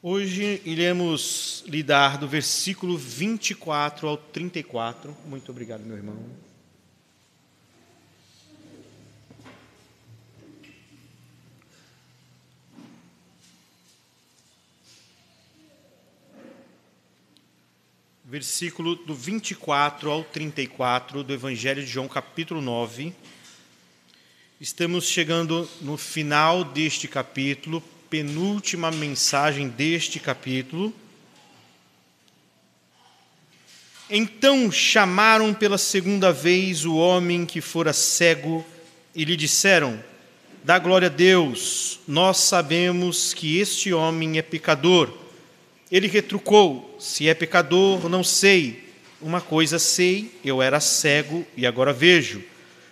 Hoje iremos lidar do versículo 24 ao 34. Muito obrigado, meu irmão. Versículo do 24 ao 34 do Evangelho de João, capítulo 9. Estamos chegando no final deste capítulo, penúltima mensagem deste capítulo. Então chamaram pela segunda vez o homem que fora cego e lhe disseram: dá glória a Deus, nós sabemos que este homem é pecador. Ele retrucou: se é pecador, não sei. Uma coisa sei, eu era cego e agora vejo.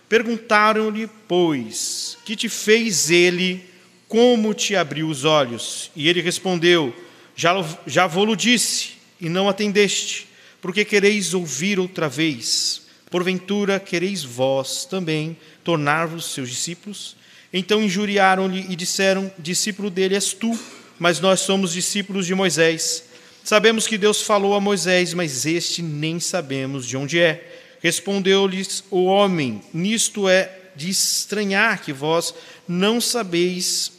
Perguntaram-lhe, pois, que te fez ele? Como te abriu os olhos? E ele respondeu: já vou-lo disse, e não atendeste. Porque quereis ouvir outra vez? Porventura quereis vós também tornar-vos seus discípulos? Então injuriaram-lhe e disseram: discípulo dele és tu, mas nós somos discípulos de Moisés. Sabemos que Deus falou a Moisés, mas este nem sabemos de onde é. Respondeu-lhes o homem: nisto é de estranhar que vós não saibais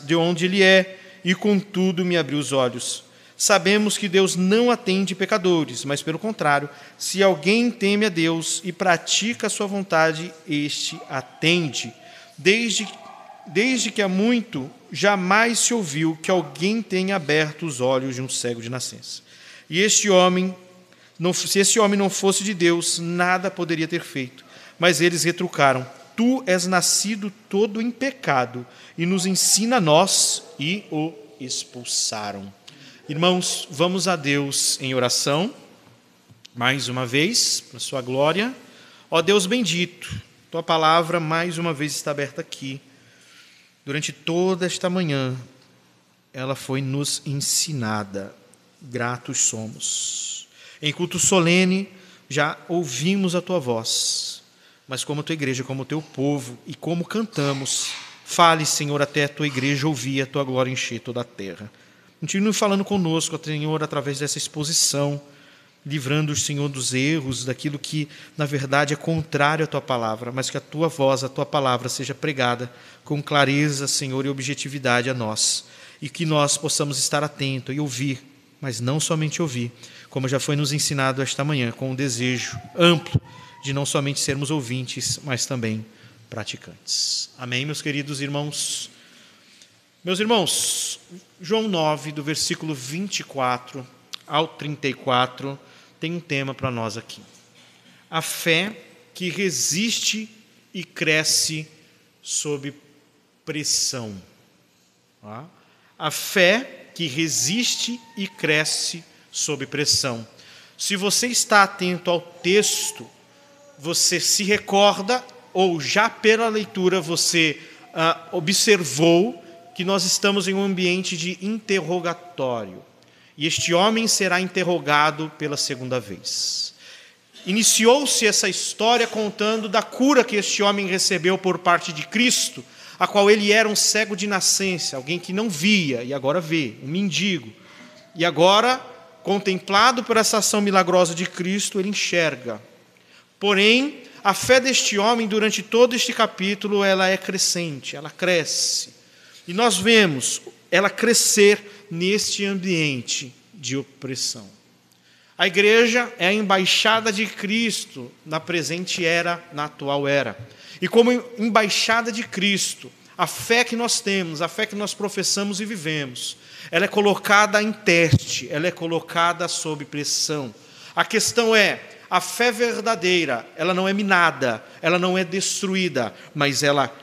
de onde ele é, e contudo me abriu os olhos. Sabemos que Deus não atende pecadores, mas pelo contrário, se alguém teme a Deus e pratica a sua vontade, este atende. Desde que há muito, jamais se ouviu que alguém tenha aberto os olhos de um cego de nascença. E se esse homem não fosse de Deus, nada poderia ter feito. Mas eles retrucaram: tu és nascido todo em pecado, e nos ensina a nós, e o expulsaram. Irmãos, vamos a Deus em oração, mais uma vez, para a sua glória. Ó Deus bendito, tua palavra mais uma vez está aberta aqui. Durante toda esta manhã, ela foi nos ensinada. Gratos somos. Em culto solene, já ouvimos a tua voz. Mas como a tua igreja, como o teu povo, e como cantamos, fale, Senhor, até a tua igreja ouvir a tua glória encher toda a terra. Continue falando conosco, Senhor, através dessa exposição, livrando o Senhor dos erros, daquilo que, na verdade, é contrário à tua palavra, mas que a tua voz, a tua palavra seja pregada com clareza, Senhor, e objetividade a nós, e que nós possamos estar atentos e ouvir, mas não somente ouvir, como já foi nos ensinado esta manhã, com um desejo amplo de não somente sermos ouvintes, mas também praticantes. Amém, meus queridos irmãos? Meus irmãos, João 9, do versículo 24 ao 34, tem um tema para nós aqui. A fé que resiste e cresce sob pressão. A fé que resiste e cresce sob pressão. Se você está atento ao texto, você se recorda, ou já pela leitura você observou que nós estamos em um ambiente de interrogatório. E este homem será interrogado pela segunda vez. Iniciou-se essa história contando da cura que este homem recebeu por parte de Cristo, a qual ele era um cego de nascença, alguém que não via e agora vê, um mendigo. E agora, contemplado por essa ação milagrosa de Cristo, ele enxerga. Porém, a fé deste homem durante todo este capítulo, ela é crescente, ela cresce. E nós vemos ela crescer neste ambiente de opressão. A igreja é a embaixada de Cristo na presente era, na atual era. E como embaixada de Cristo, a fé que nós temos, a fé que nós professamos e vivemos, ela é colocada em teste, ela é colocada sob pressão. A questão é: a fé verdadeira, ela não é minada, ela não é destruída, mas ela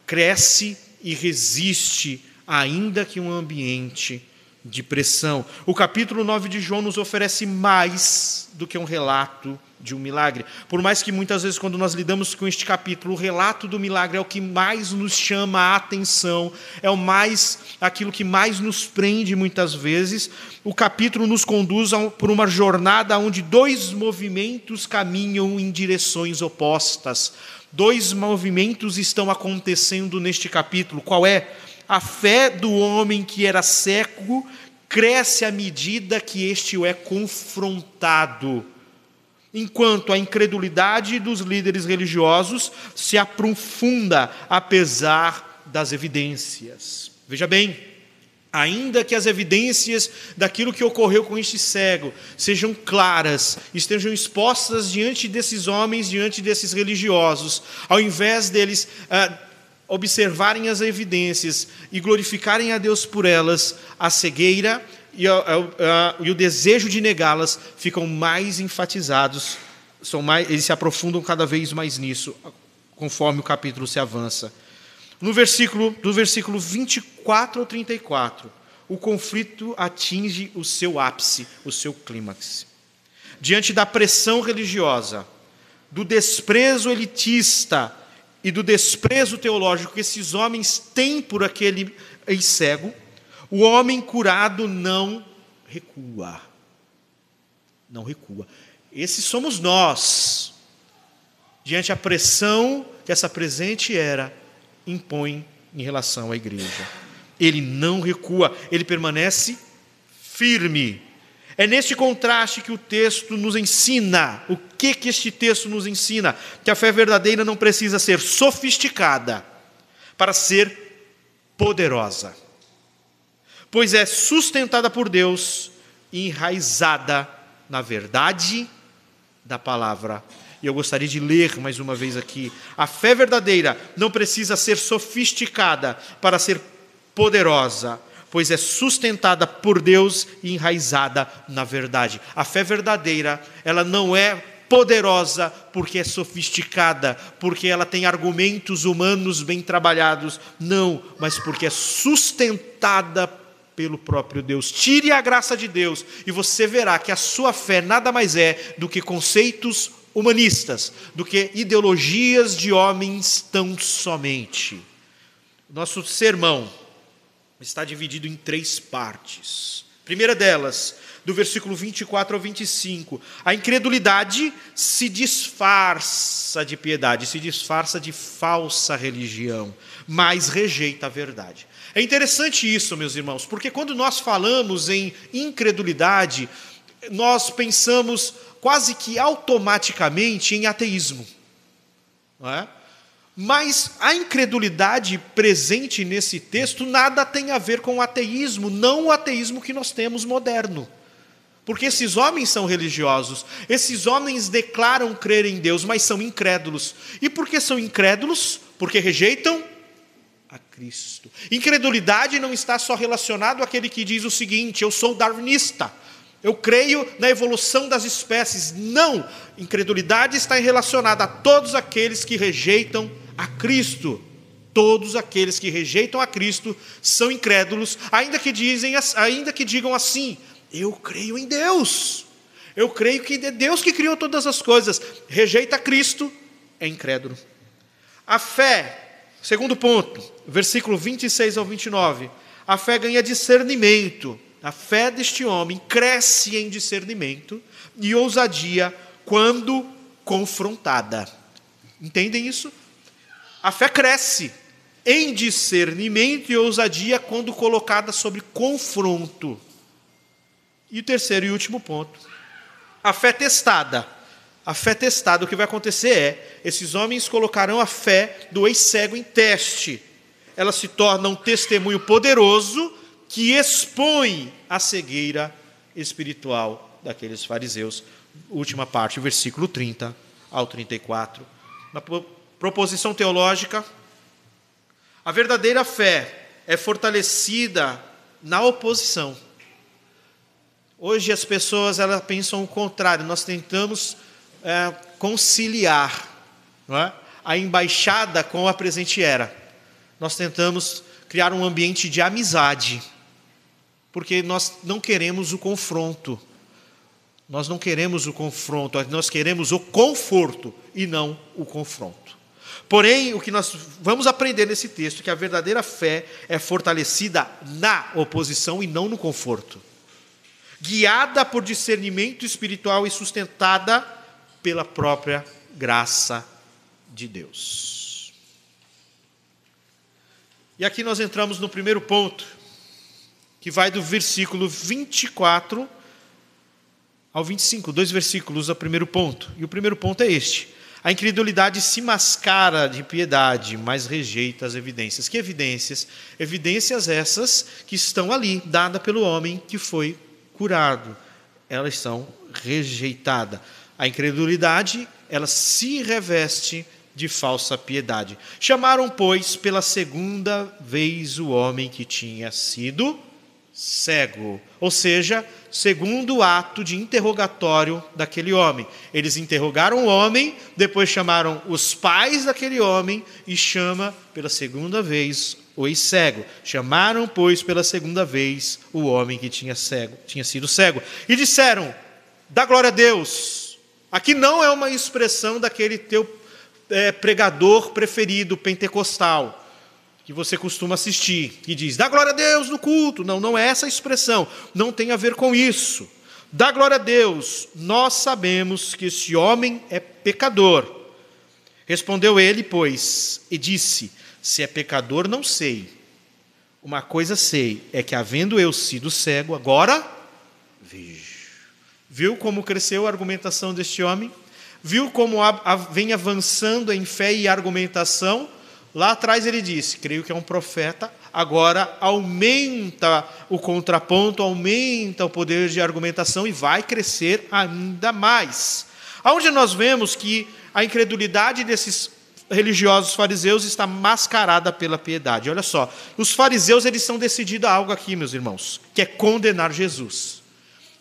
cresce e resiste, ainda que um ambiente de pressão. O capítulo 9 de João nos oferece mais do que um relato de um milagre. Por mais que muitas vezes, quando nós lidamos com este capítulo, o relato do milagre é o que mais nos chama a atenção, é aquilo que mais nos prende muitas vezes. O capítulo nos conduz por uma jornada onde dois movimentos caminham em direções opostas. Dois movimentos estão acontecendo neste capítulo. Qual é? A fé do homem que era cego cresce à medida que este o é confrontado, enquanto a incredulidade dos líderes religiosos se aprofunda apesar das evidências. Veja bem, ainda que as evidências daquilo que ocorreu com este cego sejam claras, estejam expostas diante desses homens, diante desses religiosos, ao invés deles observarem as evidências e glorificarem a Deus por elas, a cegueira e o desejo de negá-las ficam mais enfatizados, eles se aprofundam cada vez mais nisso, conforme o capítulo se avança. Do versículo 24 ao 34, o conflito atinge o seu ápice, o seu clímax. Diante da pressão religiosa, do desprezo elitista e do desprezo teológico que esses homens têm por aquele ex-cego, o homem curado não recua. Não recua. Esses somos nós. Diante da pressão que essa presente era impõe em relação à igreja. Ele não recua, ele permanece firme. É neste contraste que o texto nos ensina. O que este texto nos ensina? Que a fé verdadeira não precisa ser sofisticada para ser poderosa, pois é sustentada por Deus e enraizada na verdade da palavra. E eu gostaria de ler mais uma vez aqui. A fé verdadeira não precisa ser sofisticada para ser poderosa, pois é sustentada por Deus e enraizada na verdade. A fé verdadeira, ela não é poderosa porque é sofisticada, porque ela tem argumentos humanos bem trabalhados. Não, mas porque é sustentada pelo próprio Deus. Tire a graça de Deus e você verá que a sua fé nada mais é do que conceitos humanistas, do que ideologias de homens tão somente. Nosso sermão está dividido em 3 partes. Primeira delas, do versículo 24 ao 25, a incredulidade se disfarça de piedade, se disfarça de falsa religião, mas rejeita a verdade. É interessante isso, meus irmãos, porque quando nós falamos em incredulidade, nós pensamos quase que automaticamente em ateísmo, não é? Mas a incredulidade presente nesse texto nada tem a ver com o ateísmo, não o ateísmo que nós temos moderno. Porque esses homens são religiosos, esses homens declaram crer em Deus, mas são incrédulos. E por que são incrédulos? Porque rejeitam a Cristo. Incredulidade não está só relacionado àquele que diz o seguinte: eu sou darwinista, eu creio na evolução das espécies. Não, incredulidade está relacionada a todos aqueles que rejeitam a Cristo. Todos aqueles que rejeitam a Cristo são incrédulos, ainda que digam assim: eu creio em Deus, eu creio que é Deus que criou todas as coisas. Rejeita Cristo, é incrédulo. A fé, segundo ponto, versículo 26 ao 29, a fé ganha discernimento. A fé deste homem cresce em discernimento e ousadia quando confrontada. Entendem isso? A fé cresce em discernimento e ousadia quando colocada sob confronto. E o terceiro e último ponto, a fé testada. A fé testada, o que vai acontecer é, esses homens colocarão a fé do ex-cego em teste. Ela se torna um testemunho poderoso que expõe a cegueira espiritual daqueles fariseus. Última parte, versículo 30 ao 34. Na proposição teológica, a verdadeira fé é fortalecida na oposição. Hoje as pessoas elas pensam o contrário, nós tentamos conciliar, não é? A embaixada com a presente era. Nós tentamos criar um ambiente de amizade, porque nós não queremos o confronto. Nós não queremos o confronto, nós queremos o conforto e não o confronto. Porém, o que nós vamos aprender nesse texto é que a verdadeira fé é fortalecida na oposição e não no conforto. Guiada por discernimento espiritual e sustentada pela própria graça de Deus. E aqui nós entramos no primeiro ponto, que vai do versículo 24 ao 25, 2 versículos ao primeiro ponto. E o primeiro ponto é este: a incredulidade se mascara de piedade, mas rejeita as evidências. Que evidências? Evidências essas que estão ali, dadas pelo homem que foi curado. Elas são rejeitadas. A incredulidade, ela se reveste de falsa piedade. Chamaram, pois, pela segunda vez o homem que tinha sido cego. Ou seja, segundo ato de interrogatório daquele homem. Eles interrogaram o homem, depois chamaram os pais daquele homem e chama pela segunda vez o ex-cego. Chamaram, pois, pela segunda vez o homem que tinha sido cego. E disseram: dá glória a Deus. Aqui não é uma expressão daquele teu pregador preferido, pentecostal, que você costuma assistir, que diz: dá glória a Deus no culto. Não, não é essa expressão, não tem a ver com isso. Dá glória a Deus, nós sabemos que esse homem é pecador. Respondeu ele, pois, e disse: se é pecador, não sei. Uma coisa sei, é que havendo eu sido cego, agora vejo. Viu como cresceu a argumentação deste homem? Viu como vem avançando em fé e argumentação? Lá atrás ele disse: creio que é um profeta. Agora aumenta o contraponto, aumenta o poder de argumentação e vai crescer ainda mais. Aonde nós vemos que a incredulidade desses religiosos fariseus está mascarada pela piedade. Olha só, os fariseus, eles são decididos a algo aqui, meus irmãos, que é condenar Jesus.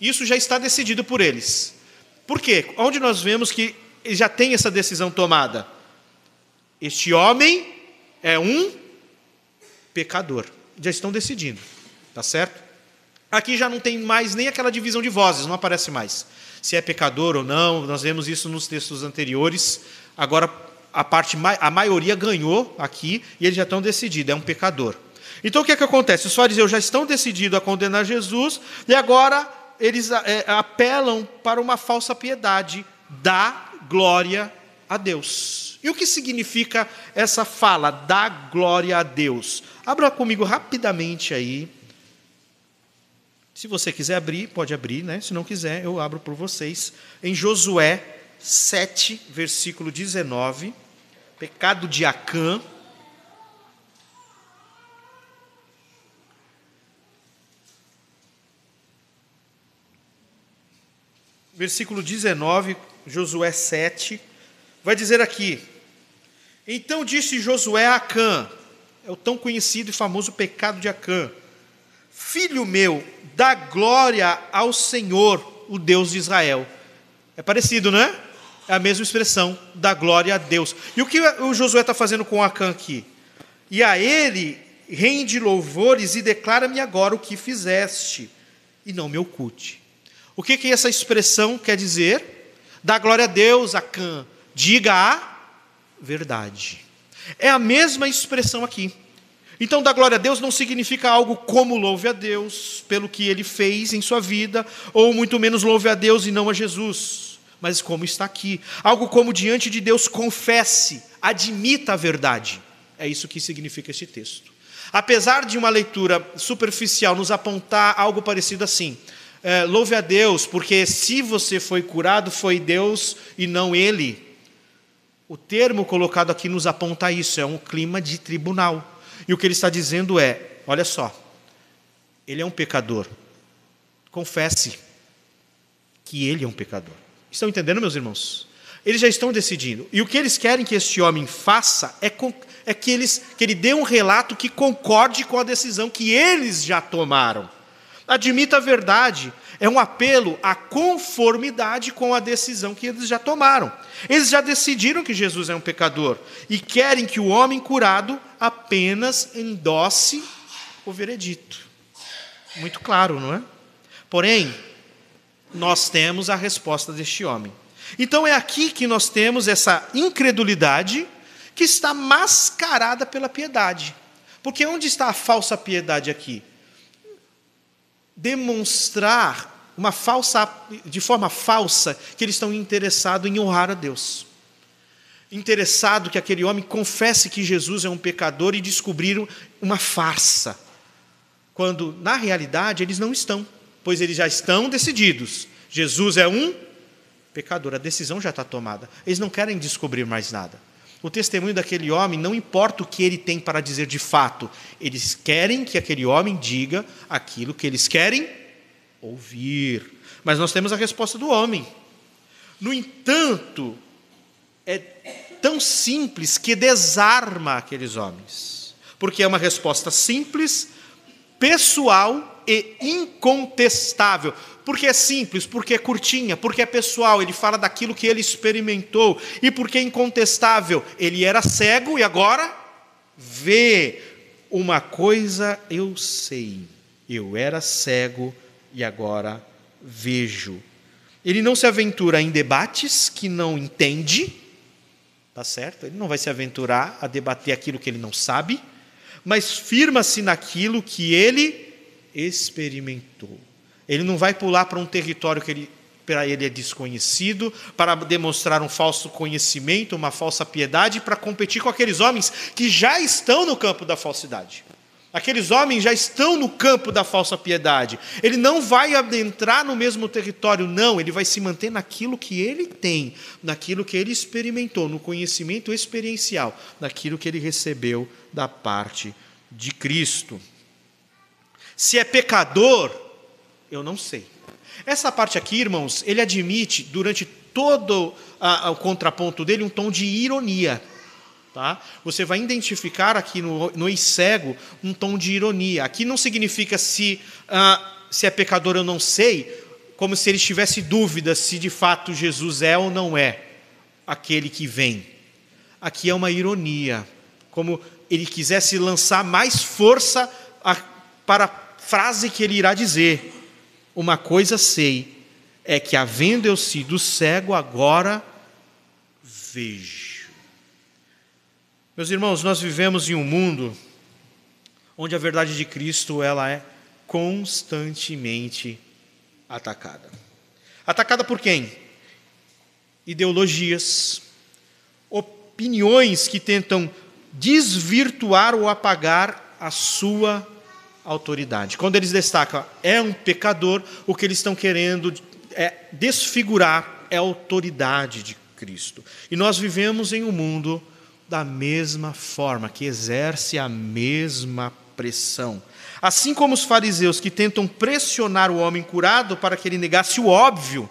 Isso já está decidido por eles. Por quê? Onde nós vemos que já tem essa decisão tomada? Este homem é um pecador. Já estão decidindo, tá certo? Aqui já não tem mais nem aquela divisão de vozes, não aparece mais. Se é pecador ou não, nós vemos isso nos textos anteriores. Agora a maioria ganhou aqui e eles já estão decididos, é um pecador. Então o que é que acontece? Os fariseus já estão decididos a condenar Jesus e agora eles apelam para uma falsa piedade, dá glória a Deus. E o que significa essa fala, dá glória a Deus? Abra comigo rapidamente aí. Se você quiser abrir, pode abrir, né? Se não quiser, eu abro por vocês. Em Josué 7, versículo 19, pecado de Acã. Versículo 19, Josué 7, vai dizer aqui: então disse Josué a Acã, é o tão conhecido e famoso pecado de Acã: filho meu, dá glória ao Senhor, o Deus de Israel. É parecido, não é? É a mesma expressão, dá glória a Deus. E o que o Josué está fazendo com Acã aqui? E a ele rende louvores e declara-me agora o que fizeste, e não me oculte. O que essa expressão quer dizer? Dá glória a Deus, Acã, diga a verdade. É a mesma expressão aqui. Então, dar glória a Deus não significa algo como louve a Deus pelo que Ele fez em sua vida, ou muito menos louve a Deus e não a Jesus, mas como está aqui. Algo como diante de Deus confesse, admita a verdade. É isso que significa este texto. Apesar de uma leitura superficial nos apontar algo parecido assim: louve a Deus, porque se você foi curado, foi Deus e não ele. O termo colocado aqui nos aponta isso, é um clima de tribunal. E o que ele está dizendo é: olha só, ele é um pecador. Confesse que ele é um pecador. Estão entendendo, meus irmãos? Eles já estão decidindo. E o que eles querem que este homem faça é que ele dê um relato que concorde com a decisão que eles já tomaram. Admita a verdade, é um apelo à conformidade com a decisão que eles já tomaram. Eles já decidiram que Jesus é um pecador e querem que o homem curado apenas endosse o veredito. Muito claro, não é? Porém, nós temos a resposta deste homem. Então é aqui que nós temos essa incredulidade que está mascarada pela piedade. Porque onde está a falsa piedade aqui? Demonstrar de forma falsa que eles estão interessados em honrar a Deus. interessado que aquele homem confesse que Jesus é um pecador e descobriram uma farsa, quando, na realidade, eles não estão, pois eles já estão decididos. Jesus é um pecador, a decisão já está tomada. Eles não querem descobrir mais nada. O testemunho daquele homem, não importa o que ele tem para dizer de fato, eles querem que aquele homem diga aquilo que eles querem ouvir. Mas nós temos a resposta do homem. No entanto, é tão simples que desarma aqueles homens, porque é uma resposta simples, pessoal e incontestável. Porque é simples, porque é curtinha, porque é pessoal, ele fala daquilo que ele experimentou, e porque é incontestável, ele era cego e agora vê. Uma coisa eu sei, eu era cego e agora vejo. Ele não se aventura em debates que não entende, tá certo? Ele não vai se aventurar a debater aquilo que ele não sabe, mas firma-se naquilo que ele experimentou. Ele não vai pular para um território que para ele é desconhecido, para demonstrar um falso conhecimento, uma falsa piedade, para competir com aqueles homens que já estão no campo da falsidade. Aqueles homens já estão no campo da falsa piedade. Ele não vai adentrar no mesmo território, não. Ele vai se manter naquilo que ele tem, naquilo que ele experimentou, no conhecimento experiencial, naquilo que ele recebeu da parte de Cristo. Se é pecador, eu não sei. Essa parte aqui, irmãos, ele admite, durante todo o contraponto dele, um tom de ironia. Tá? Você vai identificar aqui no ex-cego um tom de ironia. Aqui não significa se é pecador eu não sei, como se ele tivesse dúvida se de fato Jesus é ou não é aquele que vem. Aqui é uma ironia, como ele quisesse lançar mais força para a frase que ele irá dizer. Uma coisa sei, é que havendo eu sido cego, agora vejo. Meus irmãos, nós vivemos em um mundo onde a verdade de Cristo ela é constantemente atacada. Atacada por quem? Ideologias, opiniões que tentam desvirtuar ou apagar a sua autoridade. Quando eles destacam é um pecador, o que eles estão querendo é desfigurar a autoridade de Cristo. E nós vivemos em um mundo da mesma forma, que exerce a mesma pressão. Assim como os fariseus que tentam pressionar o homem curado para que ele negasse o óbvio,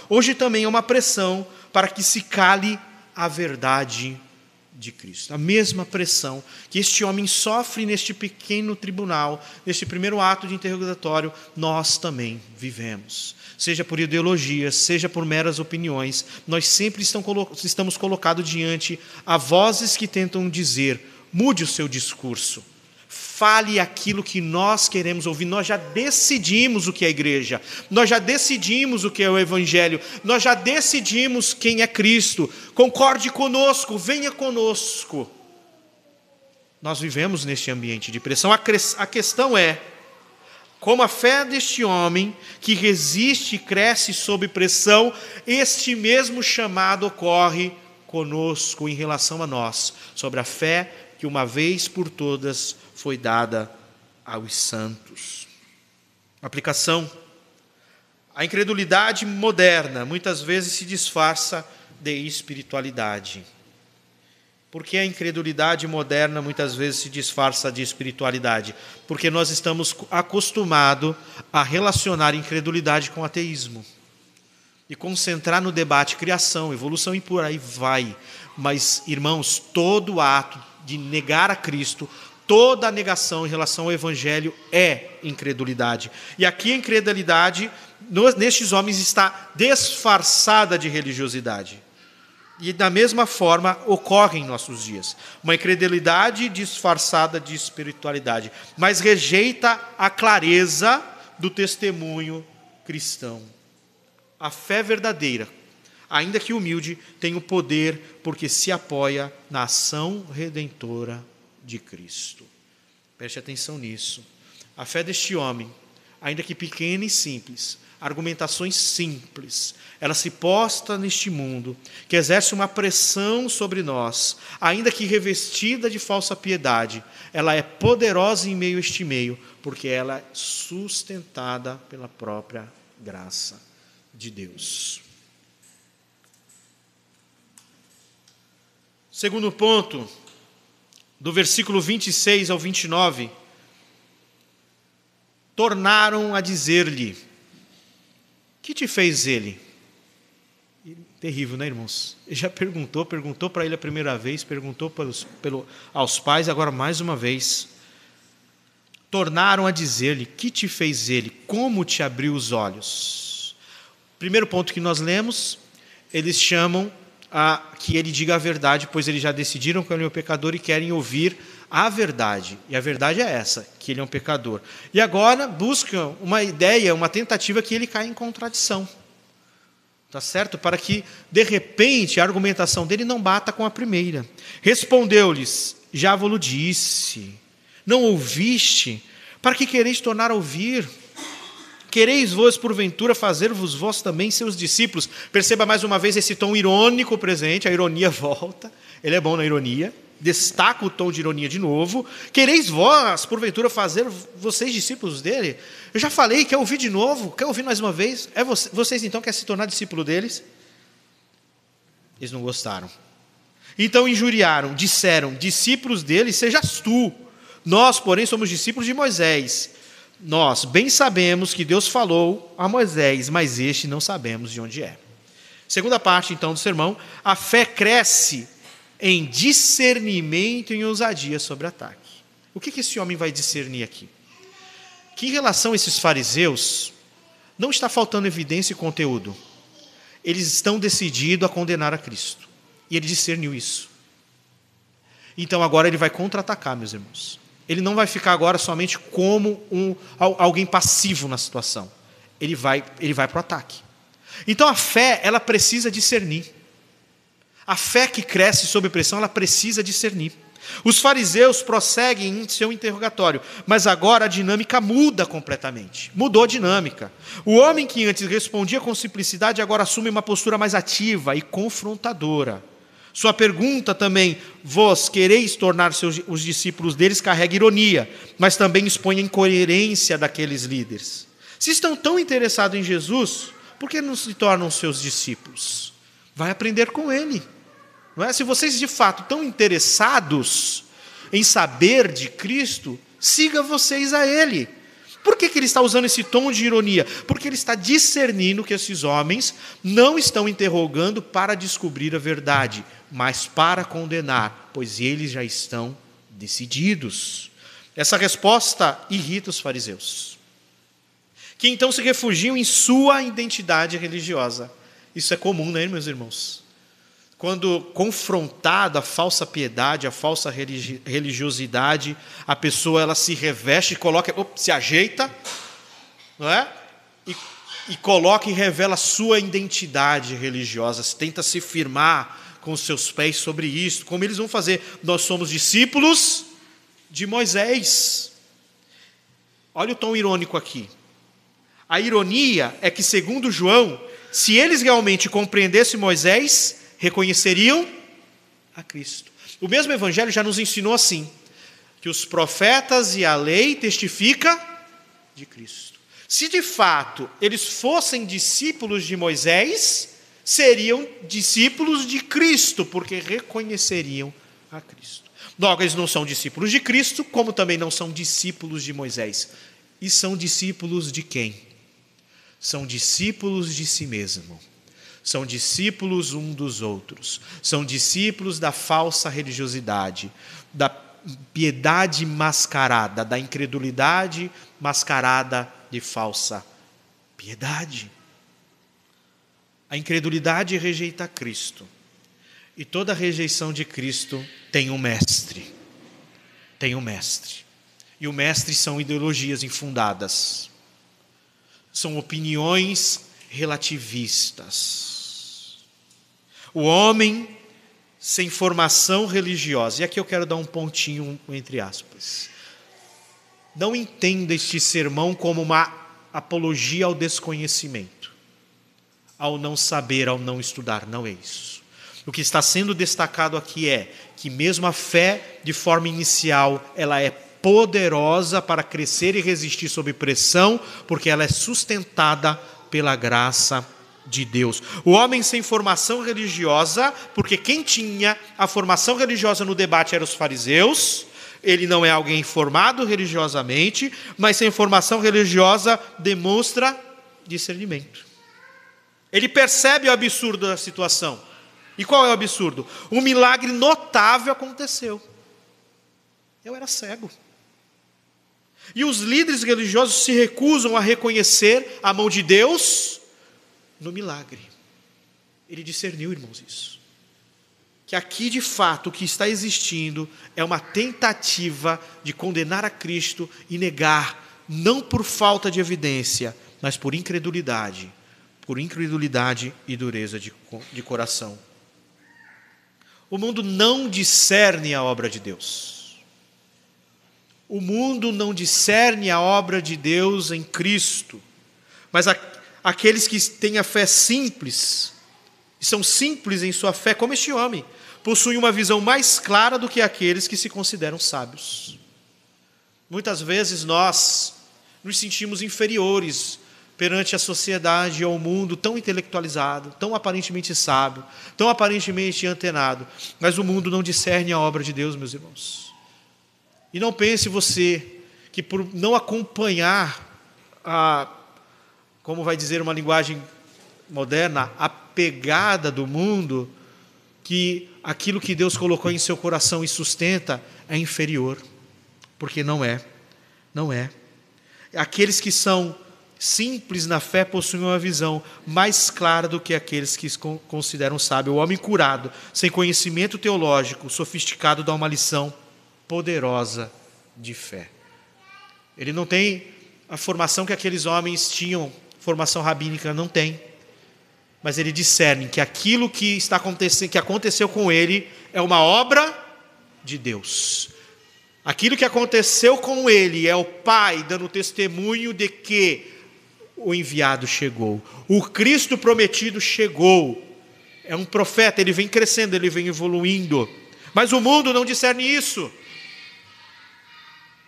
hoje também é uma pressão para que se cale a verdade de Cristo. A mesma pressão que este homem sofre neste pequeno tribunal, neste primeiro ato de interrogatório, nós também vivemos. Seja por ideologias, seja por meras opiniões, nós sempre estamos colocados diante a vozes que tentam dizer, mude o seu discurso, fale aquilo que nós queremos ouvir. Nós já decidimos o que é a igreja, nós já decidimos o que é o evangelho, nós já decidimos quem é Cristo. Concorde conosco, venha conosco. Nós vivemos neste ambiente de pressão. A questão é, como a fé deste homem que resiste e cresce sob pressão, este mesmo chamado ocorre conosco em relação a nós, sobre a fé que uma vez por todas foi dada aos santos. Aplicação. A incredulidade moderna muitas vezes se disfarça de espiritualidade. Por que a incredulidade moderna muitas vezes se disfarça de espiritualidade? Porque nós estamos acostumados a relacionar incredulidade com ateísmo e concentrar no debate criação, evolução e por aí vai. Mas, irmãos, todo ato de negar a Cristo, toda a negação em relação ao Evangelho é incredulidade. E aqui a incredulidade, nestes homens, está disfarçada de religiosidade. E da mesma forma ocorre em nossos dias. Uma incredulidade disfarçada de espiritualidade, mas rejeita a clareza do testemunho cristão. A fé verdadeira, ainda que humilde, tem o poder porque se apoia na ação redentora de Cristo. Preste atenção nisso. A fé deste homem, ainda que pequena e simples, argumentações simples. Ela se posta neste mundo, que exerce uma pressão sobre nós, ainda que revestida de falsa piedade. Ela é poderosa em meio a este meio, porque ela é sustentada pela própria graça de Deus. Segundo ponto, do versículo 26 ao 29, tornaram a dizer-lhe: que te fez ele? Terrível, né, irmãos? Ele já perguntou para ele a primeira vez, perguntou aos pais, agora mais uma vez. Tornaram a dizer-lhe: que te fez ele? Como te abriu os olhos? Primeiro ponto que nós lemos, eles chamam a que ele diga a verdade, pois eles já decidiram que ele é um pecador e querem ouvir a verdade. E a verdade é essa, que ele é um pecador. E agora buscam uma ideia, uma tentativa que ele caia em contradição. Tá certo? Para que, de repente, a argumentação dele não bata com a primeira. Respondeu-lhes: já vos disse, não ouviste? Para que quereis tornar a ouvir? Quereis vós, porventura, fazer-vos vós também seus discípulos? Perceba mais uma vez esse tom irônico presente, a ironia volta, ele é bom na ironia, destaca o tom de ironia de novo. Quereis vós, porventura, fazer vocês discípulos dele? Eu já falei, quer ouvir de novo? Quer ouvir mais uma vez? Vocês então querem se tornar discípulo deles? Eles não gostaram. Então injuriaram, disseram: discípulos dele sejas tu. Nós, porém, somos discípulos de Moisés. Nós bem sabemos que Deus falou a Moisés, mas este não sabemos de onde é. Segunda parte, então, do sermão: a fé cresce em discernimento e em ousadia sobre ataque. O que esse homem vai discernir aqui? Que em relação a esses fariseus, não está faltando evidência e conteúdo. Eles estão decididos a condenar a Cristo. E ele discerniu isso. Então agora ele vai contra-atacar, meus irmãos. Ele não vai ficar agora somente como alguém passivo na situação. Ele vai para o ataque. Então a fé, ela precisa discernir. A fé que cresce sob pressão, ela precisa discernir. Os fariseus prosseguem em seu interrogatório, mas agora a dinâmica muda completamente. Mudou a dinâmica. O homem que antes respondia com simplicidade, agora assume uma postura mais ativa e confrontadora. Sua pergunta também: vós quereis tornar os discípulos deles, carrega ironia, mas também expõe a incoerência daqueles líderes. Se estão tão interessados em Jesus, por que não se tornam seus discípulos? Vai aprender com ele. Não é? Se vocês de fato estão interessados em saber de Cristo, siga vocês a ele. Por que ele está usando esse tom de ironia? Porque ele está discernindo que esses homens não estão interrogando para descobrir a verdade, mas para condenar, pois eles já estão decididos. Essa resposta irrita os fariseus, que então se refugiam em sua identidade religiosa. Isso é comum, né, meus irmãos? Quando confrontada a falsa piedade, a falsa religiosidade, a pessoa ela se reveste, se ajeita, não é? E coloca e revela a sua identidade religiosa, tenta se firmar com os seus pés sobre isso. Como eles vão fazer? Nós somos discípulos de Moisés. Olha o tom irônico aqui. A ironia é que, segundo João, se eles realmente compreendessem Moisés, reconheceriam a Cristo. O mesmo Evangelho já nos ensinou assim, que os profetas e a lei testificam de Cristo. Se de fato eles fossem discípulos de Moisés, seriam discípulos de Cristo, porque reconheceriam a Cristo. Logo, eles não são discípulos de Cristo, como também não são discípulos de Moisés. E são discípulos de quem? São discípulos de si mesmo. São discípulos um dos outros. São discípulos da falsa religiosidade, da piedade mascarada, da incredulidade mascarada de falsa piedade. A incredulidade rejeita Cristo. E toda rejeição de Cristo tem um mestre. Tem um mestre. E o mestre são ideologias infundadas. São opiniões relativistas. O homem sem formação religiosa, e aqui eu quero dar um pontinho entre aspas, não entenda este sermão como uma apologia ao desconhecimento, ao não saber, ao não estudar. Não é isso. O que está sendo destacado aqui é que mesmo a fé, de forma inicial, ela é poderosa para crescer e resistir sob pressão, porque ela é sustentada pela graça de Deus. O homem sem formação religiosa, porque quem tinha a formação religiosa no debate eram os fariseus, ele não é alguém formado religiosamente, mas sem formação religiosa demonstra discernimento. Ele percebe o absurdo da situação. E qual é o absurdo? Um milagre notável aconteceu. Eu era cego. E os líderes religiosos se recusam a reconhecer a mão de Deus no milagre. Ele discerniu, irmãos, isso. Que aqui, de fato, o que está existindo é uma tentativa de condenar a Cristo e negar, não por falta de evidência, mas por incredulidade e dureza de coração. O mundo não discerne a obra de Deus. O mundo não discerne a obra de Deus em Cristo, mas aqueles que têm a fé simples, e são simples em sua fé, como este homem, possuem uma visão mais clara do que aqueles que se consideram sábios. Muitas vezes nós nos sentimos inferiores perante a sociedade ou o mundo tão intelectualizado, tão aparentemente sábio, tão aparentemente antenado, mas o mundo não discerne a obra de Deus, meus irmãos. E não pense você que por não acompanhar como vai dizer uma linguagem moderna, a pegada do mundo, que aquilo que Deus colocou em seu coração e sustenta é inferior, porque não é. Aqueles que são simples na fé possuem uma visão mais clara do que aqueles que se consideram sábios. O homem curado, sem conhecimento teológico, sofisticado, dá uma lição poderosa de fé. Ele não tem a formação que aqueles homens tinham, formação rabínica não tem, mas ele discerne que aquilo que está acontecendo, que aconteceu com ele, é uma obra de Deus. Aquilo que aconteceu com ele é o Pai dando testemunho de que o enviado chegou, o Cristo prometido chegou. É um profeta, ele vem crescendo, ele vem evoluindo, mas o mundo não discerne isso.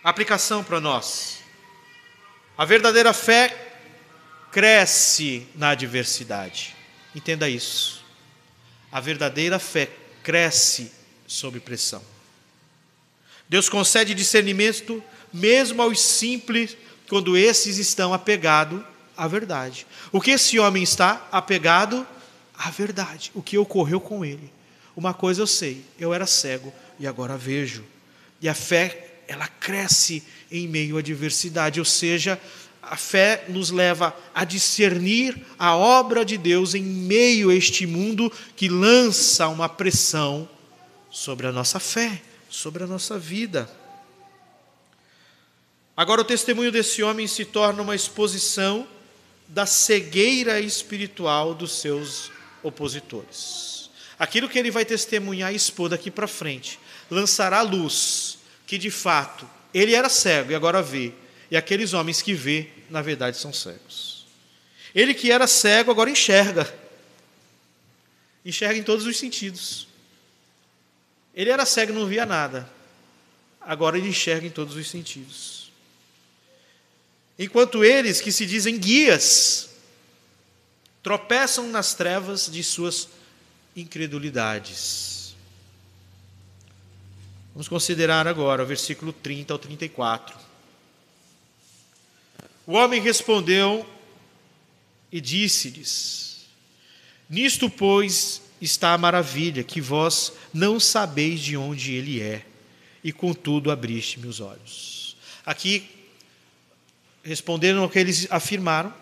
Aplicação para nós. A verdadeira fé cresce na adversidade. Entenda isso. A verdadeira fé cresce sob pressão. Deus concede discernimento mesmo aos simples, quando esses estão apegados à verdade. O que esse homem está apegado? À verdade. O que ocorreu com ele? Uma coisa eu sei, eu era cego e agora vejo. E a fé, ela cresce em meio à adversidade, ou seja, a fé nos leva a discernir a obra de Deus em meio a este mundo que lança uma pressão sobre a nossa fé, sobre a nossa vida. Agora, o testemunho desse homem se torna uma exposição da cegueira espiritual dos seus opositores. Aquilo que ele vai testemunhar e expor daqui para frente lançará luz que, de fato, ele era cego e agora vê. E aqueles homens que vê, na verdade, são cegos. Ele que era cego, agora enxerga. Enxerga em todos os sentidos. Ele era cego e não via nada. Agora ele enxerga em todos os sentidos. Enquanto eles, que se dizem guias, tropeçam nas trevas de suas incredulidades. Vamos considerar agora o versículo 30 ao 34. O homem respondeu e disse-lhes: nisto, pois, está a maravilha, que vós não sabeis de onde ele é, e contudo abriste-me os olhos. Aqui, responderam ao que eles afirmaram: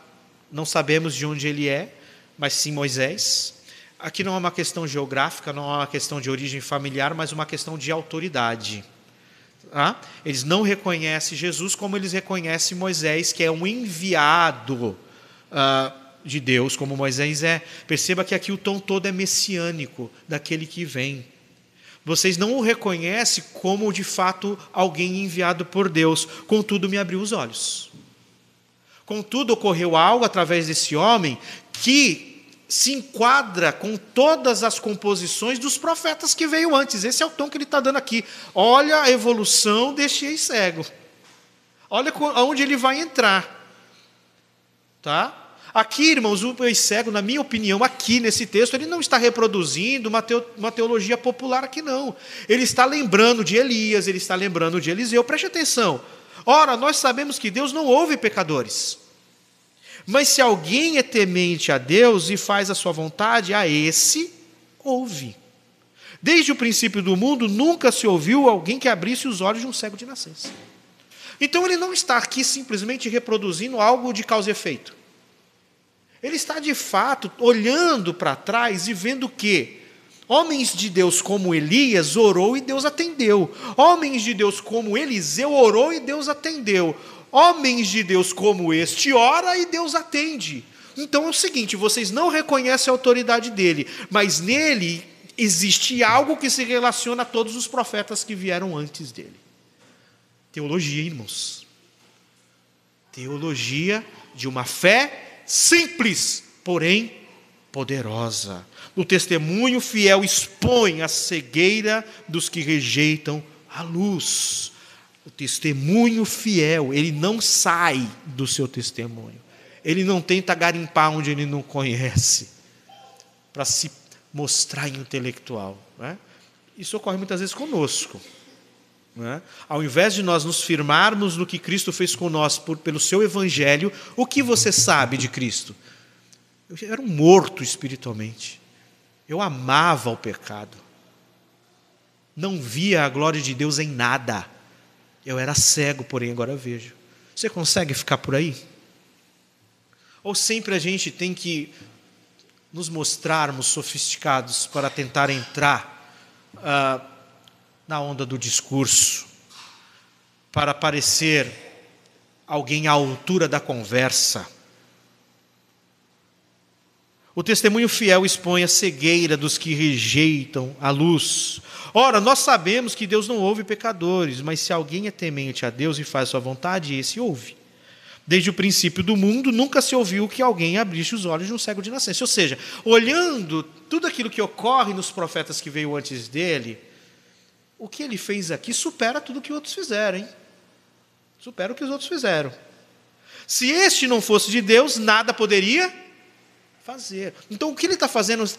não sabemos de onde ele é, mas sim Moisés. Aqui não é uma questão geográfica, não é uma questão de origem familiar, mas uma questão de autoridade. Eles não reconhecem Jesus como eles reconhecem Moisés, que é um enviado de Deus, como Moisés é. Perceba que aqui o tom todo é messiânico, daquele que vem. Vocês não o reconhecem como, de fato, alguém enviado por Deus. Contudo, me abriu os olhos. Contudo, ocorreu algo através desse homem que se enquadra com todas as composições dos profetas que veio antes. Esse é o tom que ele está dando aqui. Olha a evolução deste ex-cego. Olha aonde ele vai entrar. Tá? Aqui, irmãos, o ex-cego, na minha opinião, aqui nesse texto, ele não está reproduzindo uma teologia popular aqui, não. Ele está lembrando de Elias, ele está lembrando de Eliseu. Preste atenção. Ora, nós sabemos que Deus não ouve pecadores. Mas se alguém é temente a Deus e faz a sua vontade, a esse ouve. Desde o princípio do mundo, nunca se ouviu alguém que abrisse os olhos de um cego de nascença. Então, ele não está aqui simplesmente reproduzindo algo de causa e efeito. Ele está, de fato, olhando para trás e vendo que homens de Deus como Elias orou e Deus atendeu. Homens de Deus como Eliseu orou e Deus atendeu. Homens de Deus como este ora e Deus atende. Então é o seguinte, vocês não reconhecem a autoridade dele, mas nele existe algo que se relaciona a todos os profetas que vieram antes dele. Teologia, irmãos. Teologia de uma fé simples, porém poderosa. O testemunho fiel expõe a cegueira dos que rejeitam a luz. O testemunho fiel, ele não sai do seu testemunho. Ele não tenta garimpar onde ele não conhece, para se mostrar intelectual. Né? Isso ocorre muitas vezes conosco. Né? Ao invés de nós nos firmarmos no que Cristo fez com nós pelo seu evangelho, o que você sabe de Cristo? Eu era um morto espiritualmente. Eu amava o pecado. Não via a glória de Deus em nada. Eu era cego, porém agora vejo. Você consegue ficar por aí? Ou sempre a gente tem que nos mostrarmos sofisticados para tentar entrar na onda do discurso, para parecer alguém à altura da conversa? O testemunho fiel expõe a cegueira dos que rejeitam a luz. Ora, nós sabemos que Deus não ouve pecadores, mas se alguém é temente a Deus e faz sua vontade, esse ouve. Desde o princípio do mundo, nunca se ouviu que alguém abrisse os olhos de um cego de nascença. Ou seja, olhando tudo aquilo que ocorre nos profetas que veio antes dele, o que ele fez aqui supera tudo que outros fizeram, hein? Supera o que os outros fizeram. Se este não fosse de Deus, nada poderia fazer. Então, o que ele está fazendo,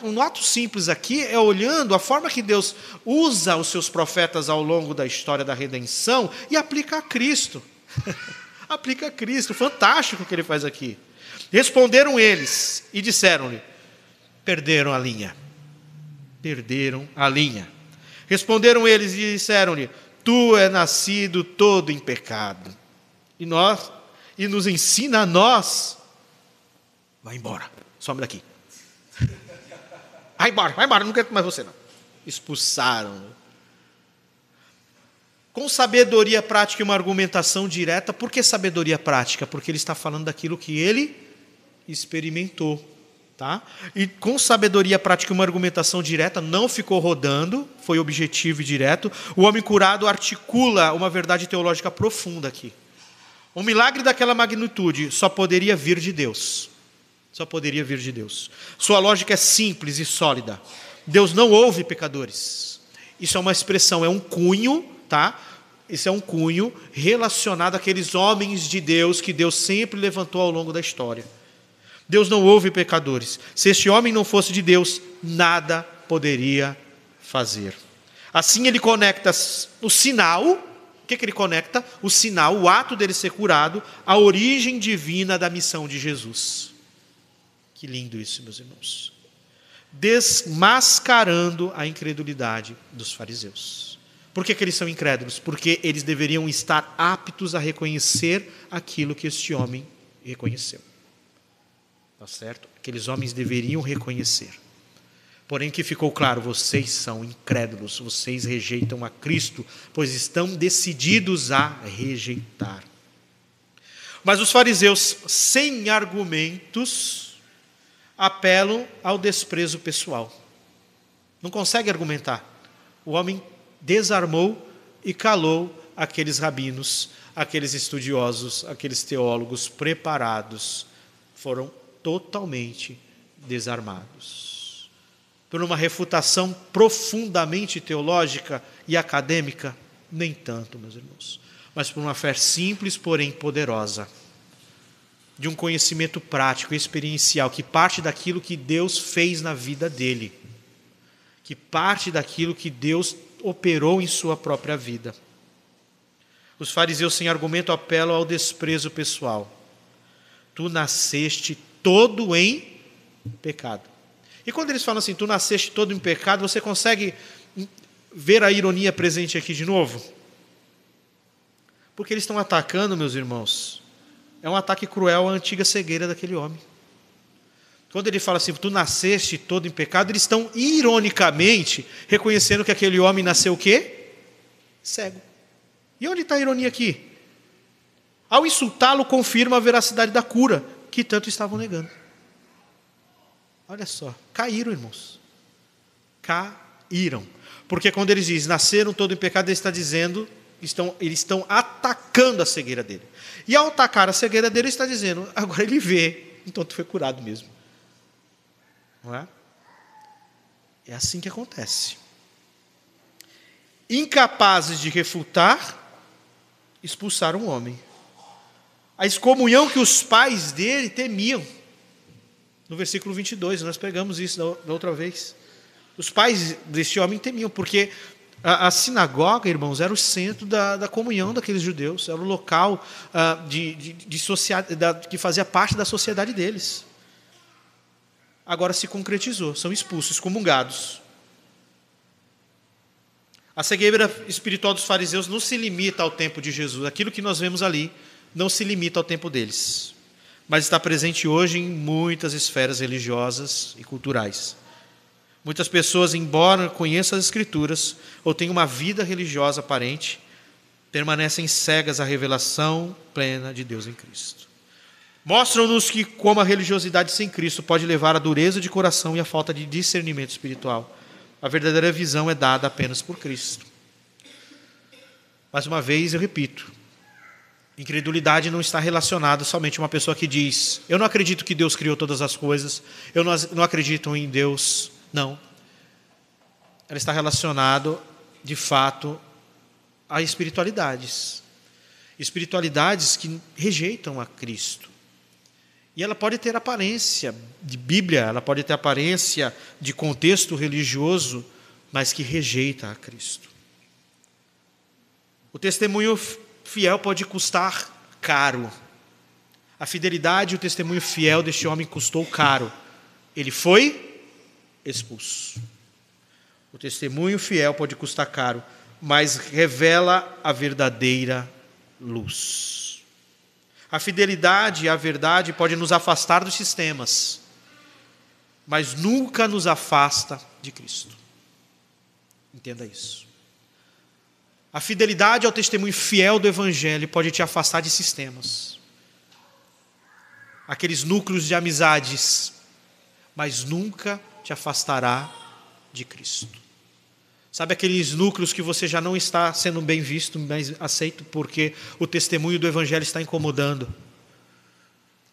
um ato simples aqui, é olhando a forma que Deus usa os seus profetas ao longo da história da redenção e aplica a Cristo. Aplica a Cristo. Fantástico o que ele faz aqui. Responderam eles e disseram-lhe: perderam a linha. Perderam a linha. Responderam eles e disseram-lhe: tu és nascido todo em pecado. E nos ensina a nós. Vai embora, some daqui. Vai embora, não quero mais você não. Expulsaram. Com sabedoria prática e uma argumentação direta. Por que sabedoria prática? Porque ele está falando daquilo que ele experimentou. Tá? E com sabedoria prática e uma argumentação direta, não ficou rodando, foi objetivo e direto. O homem curado articula uma verdade teológica profunda aqui. Um milagre daquela magnitude só poderia vir de Deus. Só poderia vir de Deus. Sua lógica é simples e sólida. Deus não ouve pecadores. Isso é uma expressão, é um cunho, tá? Isso é um cunho relacionado àqueles homens de Deus que Deus sempre levantou ao longo da história. Deus não ouve pecadores. Se este homem não fosse de Deus, nada poderia fazer. Assim ele conecta o sinal. O que ele conecta? O sinal, o ato dele ser curado, à origem divina da missão de Jesus. Que lindo isso, meus irmãos. Desmascarando a incredulidade dos fariseus. Por que eles são incrédulos? Porque eles deveriam estar aptos a reconhecer aquilo que este homem reconheceu. Tá certo? Aqueles homens deveriam reconhecer. Porém, que ficou claro, vocês são incrédulos, vocês rejeitam a Cristo, pois estão decididos a rejeitar. Mas os fariseus, sem argumentos, apelam ao desprezo pessoal. Não consegue argumentar. O homem desarmou e calou aqueles rabinos, aqueles estudiosos, aqueles teólogos preparados foram totalmente desarmados. Por uma refutação profundamente teológica e acadêmica, nem tanto, meus irmãos, mas por uma fé simples, porém poderosa, de um conhecimento prático e experiencial, que parte daquilo que Deus fez na vida dele, que parte daquilo que Deus operou em sua própria vida. Os fariseus, sem argumento, apelam ao desprezo pessoal. Tu nasceste todo em pecado. E quando eles falam assim, tu nasceste todo em pecado, você consegue ver a ironia presente aqui de novo? Porque eles estão atacando, meus irmãos, é um ataque cruel à antiga cegueira daquele homem. Quando ele fala assim, tu nasceste todo em pecado, eles estão ironicamente reconhecendo que aquele homem nasceu o quê? Cego. E onde está a ironia aqui? Ao insultá-lo, confirma a veracidade da cura, que tanto estavam negando. Olha só, caíram, irmãos. Caíram. Porque quando eles dizem, nasceram todo em pecado, ele está dizendo, eles estão atacando a cegueira dele. E ao atacar a cegueira dele, ele está dizendo, agora ele vê, então tu foi curado mesmo. Não é? É assim que acontece. Incapazes de refutar, expulsaram o homem. A excomunhão que os pais dele temiam. No versículo 22, nós pegamos isso da outra vez. Os pais deste homem temiam, porque a sinagoga, irmãos, era o centro da comunhão daqueles judeus, era o local que fazia parte da sociedade deles. Agora se concretizou, são expulsos, excomungados. A cegueira espiritual dos fariseus não se limita ao tempo de Jesus. Aquilo que nós vemos ali não se limita ao tempo deles, mas está presente hoje em muitas esferas religiosas e culturais. Muitas pessoas, embora conheçam as Escrituras ou tenham uma vida religiosa aparente, permanecem cegas à revelação plena de Deus em Cristo. Mostram-nos que como a religiosidade sem Cristo pode levar à dureza de coração e à falta de discernimento espiritual. A verdadeira visão é dada apenas por Cristo. Mais uma vez, eu repito, incredulidade não está relacionada somente a uma pessoa que diz, eu não acredito que Deus criou todas as coisas, eu não acredito em Deus. Não. Ela está relacionada, de fato, a espiritualidades. Espiritualidades que rejeitam a Cristo. E ela pode ter aparência de Bíblia, ela pode ter aparência de contexto religioso, mas que rejeita a Cristo. O testemunho fiel pode custar caro. A fidelidade e o testemunho fiel deste homem custou caro. Ele foi expulso. O testemunho fiel pode custar caro, mas revela a verdadeira luz. A fidelidade e a verdade pode nos afastar dos sistemas, mas nunca nos afasta de Cristo. Entenda isso. A fidelidade ao testemunho fiel do Evangelho pode te afastar de sistemas, aqueles núcleos de amizades, mas nunca te afastará de Cristo. Sabe aqueles núcleos que você já não está sendo bem visto, mas aceito porque o testemunho do Evangelho está incomodando.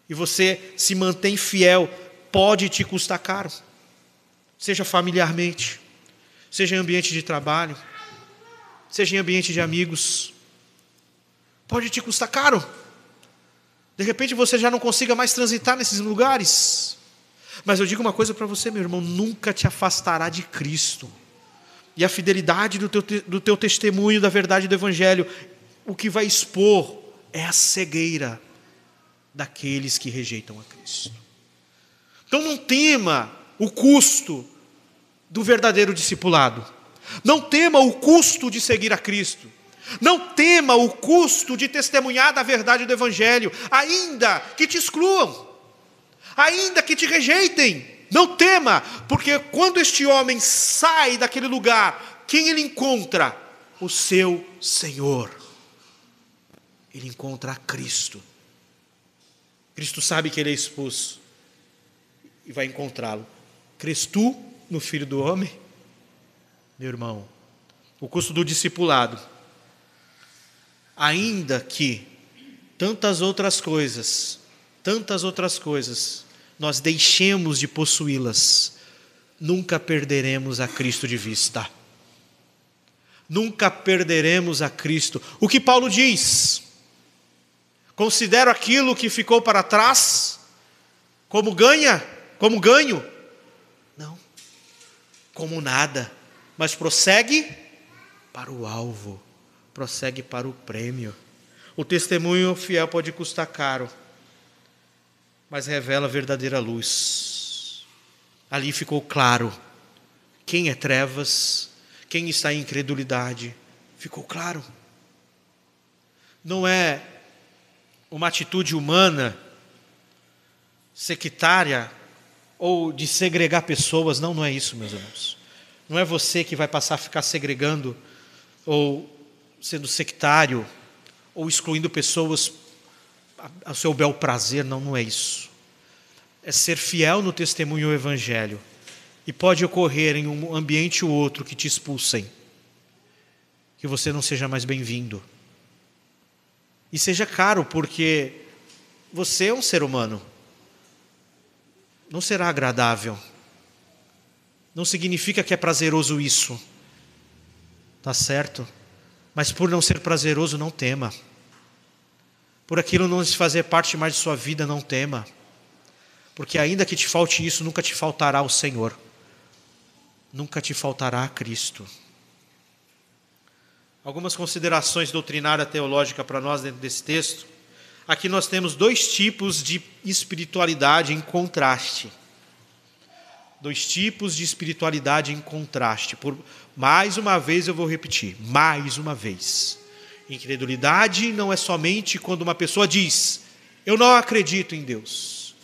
E você se mantém fiel, pode te custar caro. Seja familiarmente, seja em ambiente de trabalho, seja em ambiente de amigos. Pode te custar caro. De repente você já não consiga mais transitar nesses lugares. Mas eu digo uma coisa para você, meu irmão, nunca te afastará de Cristo. E a fidelidade do teu testemunho da verdade do Evangelho, o que vai expor é a cegueira daqueles que rejeitam a Cristo. Então não tema o custo do verdadeiro discipulado. Não tema o custo de seguir a Cristo. Não tema o custo de testemunhar da verdade do Evangelho, ainda que te excluam, ainda que te rejeitem. Não tema, porque quando este homem sai daquele lugar, quem ele encontra? O seu Senhor. Ele encontra a Cristo. Cristo sabe que ele é expulso e vai encontrá-lo. Crês tu no Filho do Homem? Meu irmão, o custo do discipulado ainda que tantas outras coisas, nós deixemos de possuí-las, nunca perderemos a Cristo de vista. Nunca perderemos a Cristo. O que Paulo diz? Considero aquilo que ficou para trás como ganho? Não, como nada, mas prossegue para o alvo, prossegue para o prêmio. O testemunho fiel pode custar caro, mas revela a verdadeira luz. Ali ficou claro quem é trevas, quem está em incredulidade. Ficou claro. Não é uma atitude humana, sectária, ou de segregar pessoas. Não é isso, meus irmãos. Não é você que vai passar a ficar segregando, ou sendo sectário, ou excluindo pessoas ao seu bel prazer. Não é isso. É ser fiel no testemunho ao Evangelho. E pode ocorrer em um ambiente ou outro que te expulsem, que você não seja mais bem-vindo. E seja caro, porque você é um ser humano. Não será agradável. Não significa que é prazeroso isso. Tá certo? Mas por não ser prazeroso, não tema. Por aquilo não se fazer parte mais de sua vida, não tema. Porque ainda que te falte isso, nunca te faltará o Senhor. Nunca te faltará Cristo. Algumas considerações doutrinárias teológicas para nós dentro desse texto. Aqui nós temos 2 tipos de espiritualidade em contraste. 2 tipos de espiritualidade em contraste. Mais uma vez eu vou repetir, mais uma vez. Incredulidade não é somente quando uma pessoa diz, eu não acredito em Deus.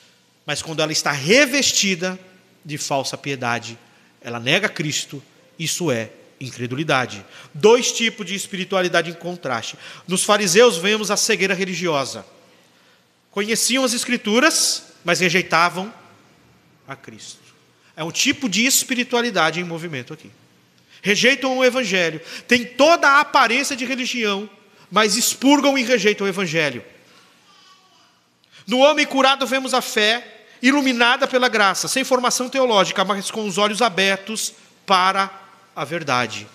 Mas quando ela está revestida de falsa piedade, ela nega Cristo, isso é incredulidade. 2 tipos de espiritualidade em contraste. Nos fariseus vemos a cegueira religiosa. Conheciam as Escrituras, mas rejeitavam a Cristo. É um tipo de espiritualidade em movimento aqui. Rejeitam o Evangelho. Tem toda a aparência de religião, mas expurgam e rejeitam o Evangelho. No homem curado vemos a fé iluminada pela graça, sem formação teológica, mas com os olhos abertos para a verdade.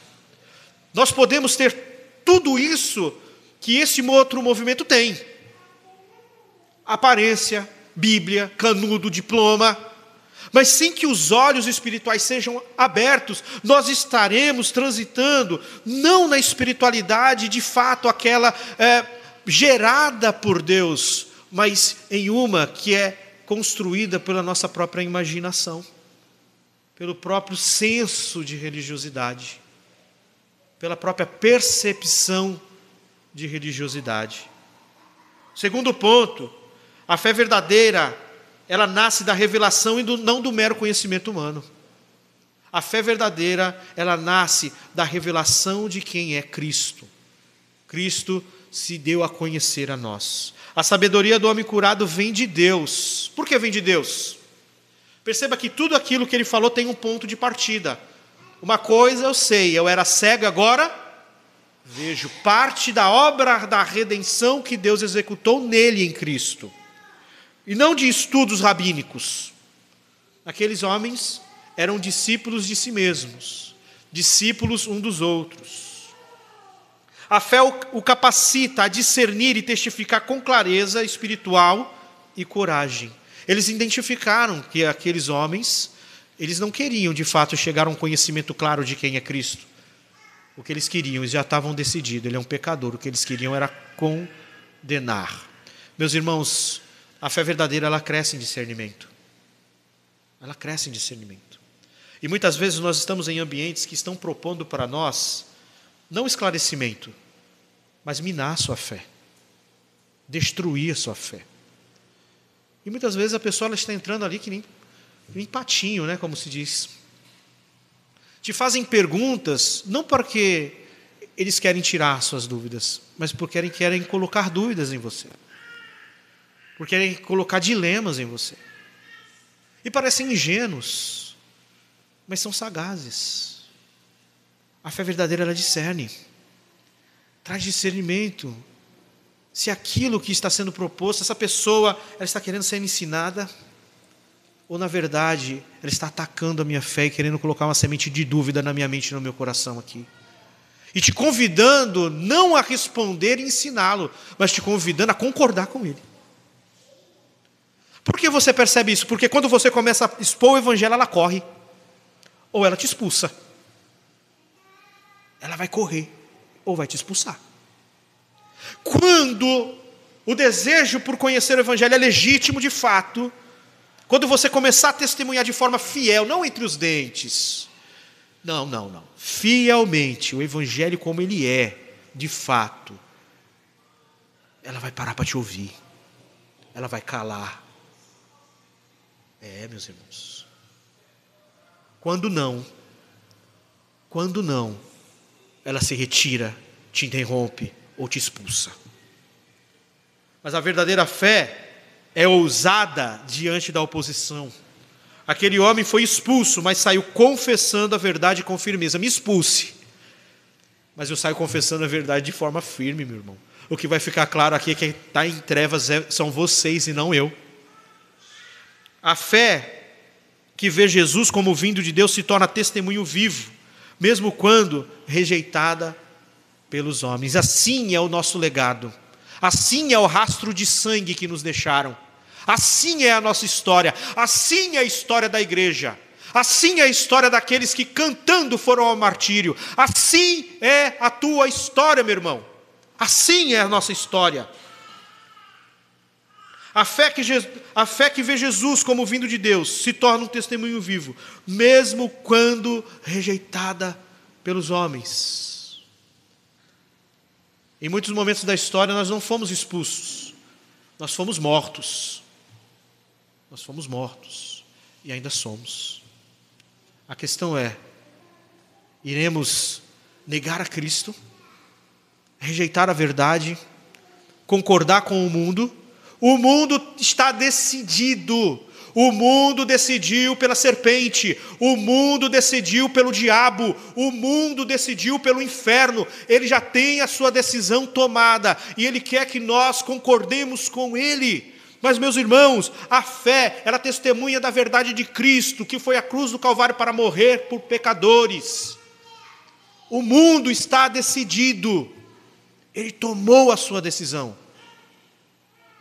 Nós podemos ter tudo isso que esse outro movimento tem. Aparência, Bíblia, canudo, diploma. Mas sem que os olhos espirituais sejam abertos, nós estaremos transitando, não na espiritualidade de fato, aquela gerada por Deus, mas em uma que é construída pela nossa própria imaginação, pelo próprio senso de religiosidade, pela própria percepção de religiosidade. Segundo ponto, a fé verdadeira, ela nasce da revelação e não do mero conhecimento humano. A fé verdadeira, ela nasce da revelação de quem é Cristo. Cristo se deu a conhecer a nós. A sabedoria do homem curado vem de Deus. Por que vem de Deus? Perceba que tudo aquilo que ele falou tem um ponto de partida. Uma coisa eu sei, eu era cego, agora vejo. Parte da obra da redenção que Deus executou nele, em Cristo. E não de estudos rabínicos. Aqueles homens eram discípulos de si mesmos, discípulos um dos outros. A fé o capacita a discernir e testificar com clareza espiritual e coragem. Eles identificaram que aqueles homens, eles não queriam de fato chegar a um conhecimento claro de quem é Cristo. O que eles queriam, eles já estavam decididos, ele é um pecador. O que eles queriam era condenar. Meus irmãos, a fé verdadeira, ela cresce em discernimento. Ela cresce em discernimento. E muitas vezes nós estamos em ambientes que estão propondo para nós, não esclarecimento, mas minar a sua fé. Destruir a sua fé. E muitas vezes a pessoa ela está entrando ali que nem patinho, né, como se diz. Te fazem perguntas, não porque eles querem tirar suas dúvidas, mas porque querem colocar dúvidas em você. Porque querem colocar dilemas em você. E parecem ingênuos, mas são sagazes. A fé verdadeira, ela discerne. Traz discernimento. Se aquilo que está sendo proposto, essa pessoa, ela está querendo ser ensinada, ou na verdade, ela está atacando a minha fé e querendo colocar uma semente de dúvida na minha mente e no meu coração aqui. E te convidando não a responder e ensiná-lo, mas te convidando a concordar com ele. Por que você percebe isso? Porque quando você começa a expor o evangelho, ela corre. Ou ela te expulsa. Ela vai correr, ou vai te expulsar. Quando o desejo por conhecer o evangelho é legítimo de fato, quando você começar a testemunhar de forma fiel, não entre os dentes, não, fielmente, o evangelho como ele é, de fato, ela vai parar para te ouvir, ela vai calar. Meus irmãos, quando não, ela se retira, te interrompe ou te expulsa. Mas a verdadeira fé é ousada diante da oposição. Aquele homem foi expulso, mas saiu confessando a verdade com firmeza. Me expulse, mas eu saio confessando a verdade de forma firme, meu irmão. O que vai ficar claro aqui é que quem está em trevas são vocês e não eu. A fé que vê Jesus como vindo de Deus se torna testemunho vivo, mesmo quando rejeitada pelos homens. Assim é o nosso legado. Assim é o rastro de sangue que nos deixaram. Assim é a nossa história. Assim é a história da igreja. Assim é a história daqueles que cantando foram ao martírio. Assim é a tua história, meu irmão. Assim é a nossa história. A fé que vê Jesus como vindo de Deus se torna um testemunho vivo, mesmo quando rejeitada pelos homens. Em muitos momentos da história nós não fomos expulsos, nós fomos mortos. Nós fomos mortos e ainda somos. A questão é, iremos negar a Cristo, rejeitar a verdade, concordar com o mundo? O mundo está decidido. O mundo decidiu pela serpente, o mundo decidiu pelo diabo, o mundo decidiu pelo inferno. Ele já tem a sua decisão tomada e ele quer que nós concordemos com ele. Mas, meus irmãos, a fé, ela testemunha da verdade de Cristo, que foi à cruz do Calvário para morrer por pecadores. O mundo está decidido, ele tomou a sua decisão.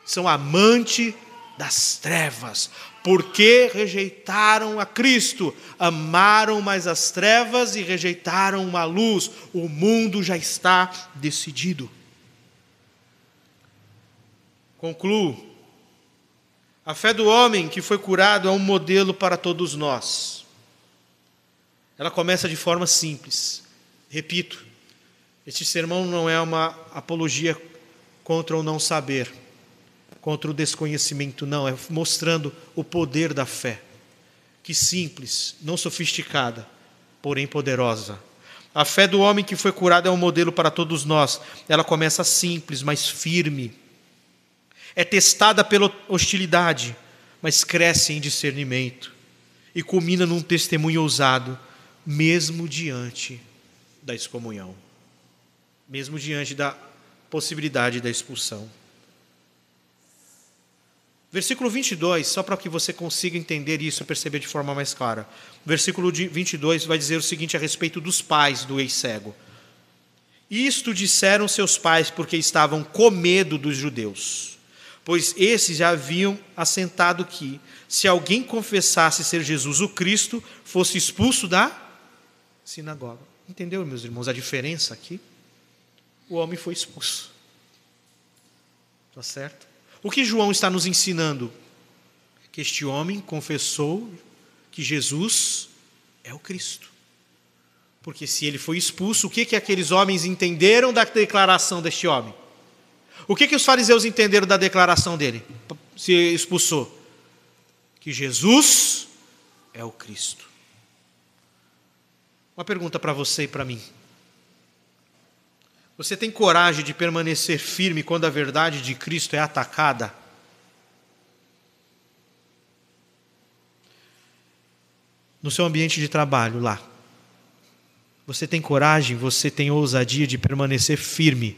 São amantes das trevas, porque rejeitaram a Cristo, amaram mais as trevas e rejeitaram a luz. O mundo já está decidido. Concluo. A fé do homem que foi curado é um modelo para todos nós. Ela começa de forma simples. Repito, este sermão não é uma apologia contra o não saber, contra o desconhecimento, não. É mostrando o poder da fé. Que simples, não sofisticada, porém poderosa. A fé do homem que foi curado é um modelo para todos nós. Ela começa simples, mas firme. É testada pela hostilidade, mas cresce em discernimento. E culmina num testemunho ousado, mesmo diante da excomunhão. Mesmo diante da possibilidade da expulsão. Versículo 22, só para que você consiga entender isso e perceber de forma mais clara. Versículo 22 vai dizer o seguinte a respeito dos pais do ex-cego. Isto disseram seus pais porque estavam com medo dos judeus, pois esses já haviam assentado que, se alguém confessasse ser Jesus o Cristo, fosse expulso da sinagoga. Entendeu, meus irmãos, a diferença aqui? O homem foi expulso. Está certo? O que João está nos ensinando? Que este homem confessou que Jesus é o Cristo. Porque se ele foi expulso, o que aqueles homens entenderam da declaração deste homem? O que os fariseus entenderam da declaração dele? Se expulsou. Que Jesus é o Cristo. Uma pergunta para você e para mim. Você tem coragem de permanecer firme quando a verdade de Cristo é atacada? No seu ambiente de trabalho, lá. Você tem coragem, você tem ousadia de permanecer firme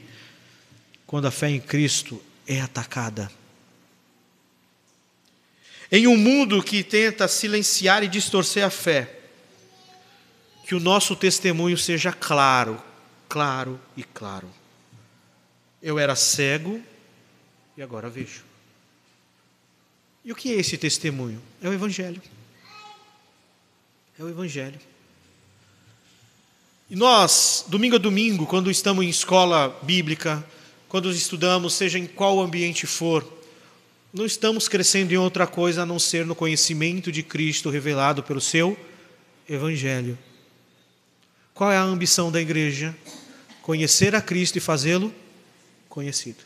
quando a fé em Cristo é atacada. Em um mundo que tenta silenciar e distorcer a fé, que o nosso testemunho seja claro, claro e claro. Eu era cego e agora vejo. E o que é esse testemunho? É o Evangelho. É o Evangelho. E nós, domingo a domingo, quando estamos em escola bíblica, quando estudamos, seja em qual ambiente for, não estamos crescendo em outra coisa a não ser no conhecimento de Cristo revelado pelo seu Evangelho. Qual é a ambição da igreja? Conhecer a Cristo e fazê-lo conhecido.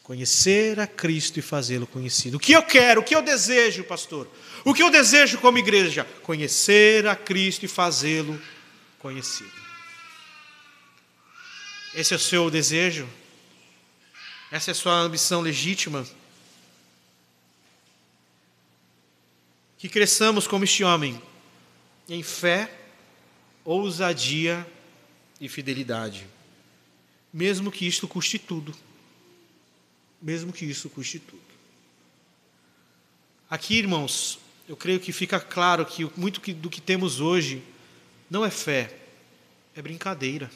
Conhecer a Cristo e fazê-lo conhecido. O que eu quero, o que eu desejo, pastor? O que eu desejo como igreja? Conhecer a Cristo e fazê-lo conhecido. Esse é o seu desejo? Essa é a sua ambição legítima? Que cresçamos como este homem, em fé, ousadia e fidelidade. Mesmo que isto custe tudo. Mesmo que isso custe tudo. Aqui, irmãos, eu creio que fica claro que muito do que temos hoje não é fé, é brincadeira.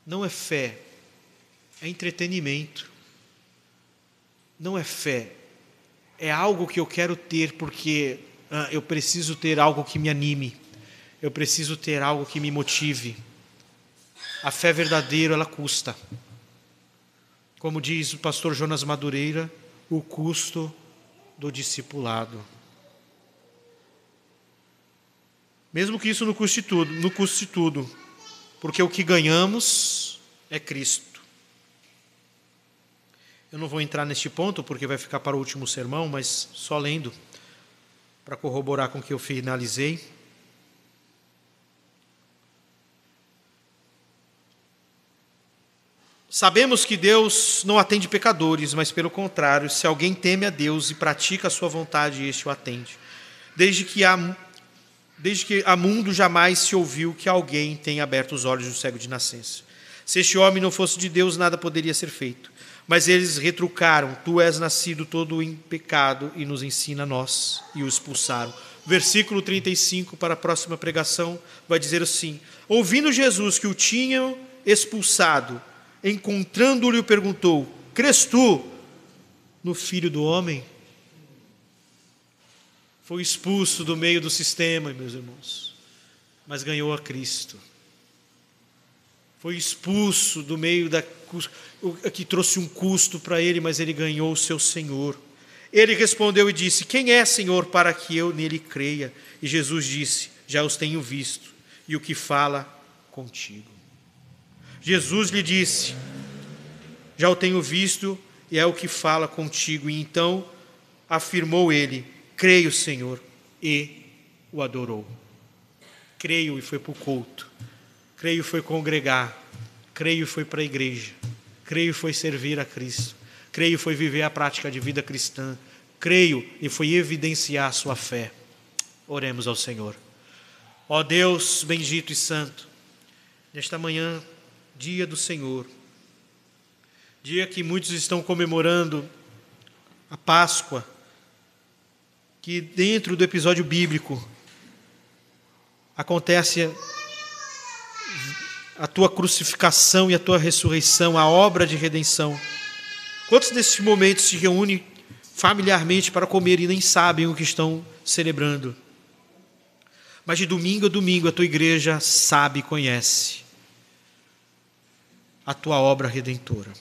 Não é fé, é entretenimento. Não é fé, é algo que eu quero ter porque eu preciso ter algo que me anime. Eu preciso ter algo que me motive. A fé verdadeira, ela custa. Como diz o pastor Jonas Madureira, o custo do discipulado. Mesmo que isso não custe tudo, porque o que ganhamos é Cristo. Eu não vou entrar neste ponto, porque vai ficar para o último sermão, mas só lendo, para corroborar com o que eu finalizei. Sabemos que Deus não atende pecadores, mas pelo contrário, se alguém teme a Deus e pratica a sua vontade, este o atende. Desde que há mundo jamais se ouviu que alguém tenha aberto os olhos do cego de nascença. Se este homem não fosse de Deus, nada poderia ser feito. Mas eles retrucaram: tu és nascido todo em pecado e nos ensina a nós, e o expulsaram. Versículo 35, para a próxima pregação, vai dizer assim: ouvindo Jesus que o tinham expulsado, encontrando-lhe, perguntou: crês tu no Filho do Homem? Foi expulso do meio do sistema, meus irmãos, mas ganhou a Cristo. Foi expulso do meio que trouxe um custo para ele, mas ele ganhou o seu Senhor. Ele respondeu e disse: quem é, Senhor, para que eu nele creia? E Jesus disse: já os tenho visto, e o que fala contigo. Jesus lhe disse: já o tenho visto e é o que fala contigo. E então afirmou ele: creio, Senhor, e o adorou. Creio e foi para o culto. Creio e foi congregar. Creio e foi para a igreja. Creio e foi servir a Cristo. Creio e foi viver a prática de vida cristã. Creio e foi evidenciar a sua fé. Oremos ao Senhor. Ó Deus bendito e santo, nesta manhã, dia do Senhor, dia que muitos estão comemorando a Páscoa, que dentro do episódio bíblico acontece a tua crucificação e a tua ressurreição, a obra de redenção. Quantos desses momentos se reúnem familiarmente para comer e nem sabem o que estão celebrando? Mas de domingo a domingo a tua igreja sabe e conhece a tua obra redentora.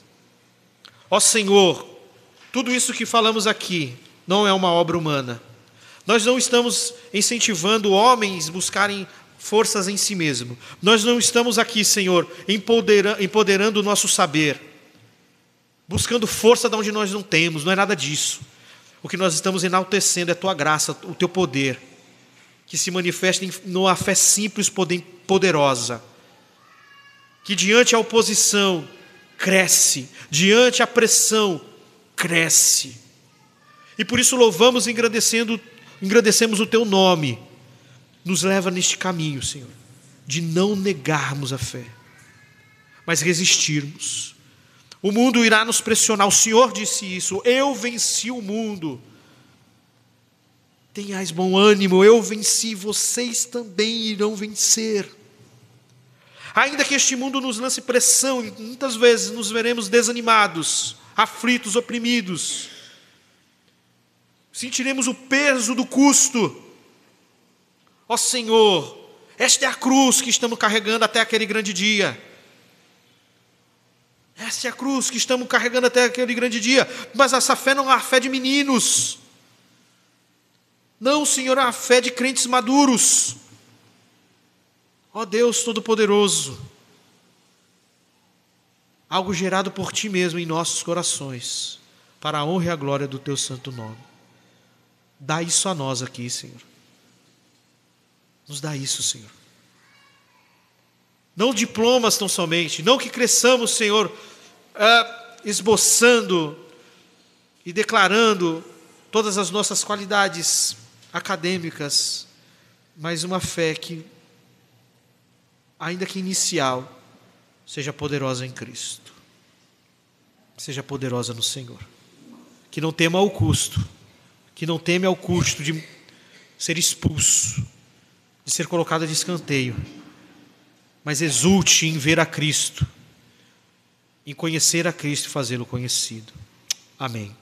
Ó Senhor, tudo isso que falamos aqui não é uma obra humana. Nós não estamos incentivando homens a buscarem forças em si mesmo. Nós não estamos aqui, Senhor, empoderando o nosso saber, buscando força de onde nós não temos. Não é nada disso. O que nós estamos enaltecendo é a tua graça, o teu poder, que se manifesta numa fé simples, poderosa, que diante a oposição cresce, diante a pressão cresce. E por isso louvamos e engrandecemos o teu nome. Nos leva neste caminho, Senhor. de não negarmos a fé, mas resistirmos. O mundo irá nos pressionar, o Senhor disse isso: eu venci o mundo. Tenhais bom ânimo, eu venci, vocês também irão vencer. Ainda que este mundo nos lance pressão, e muitas vezes nos veremos desanimados, aflitos, oprimidos, sentiremos o peso do custo. Ó Senhor, esta é a cruz que estamos carregando até aquele grande dia. Esta é a cruz que estamos carregando até aquele grande dia. Mas essa fé não é a fé de meninos. Não, Senhor, é a fé de crentes maduros. Ó Deus Todo-Poderoso, algo gerado por Ti mesmo em nossos corações, para a honra e a glória do Teu santo nome. Dá isso a nós aqui, Senhor. Nos dá isso, Senhor. Não diplomas tão somente, não que cresçamos, Senhor, esboçando e declarando todas as nossas qualidades acadêmicas, mas uma fé que, ainda que inicial, seja poderosa em Cristo, seja poderosa no Senhor, que não tema ao custo, que não teme ao custo de ser expulso, de ser colocado de escanteio, mas exulte em ver a Cristo, em conhecer a Cristo e fazê-lo conhecido. Amém.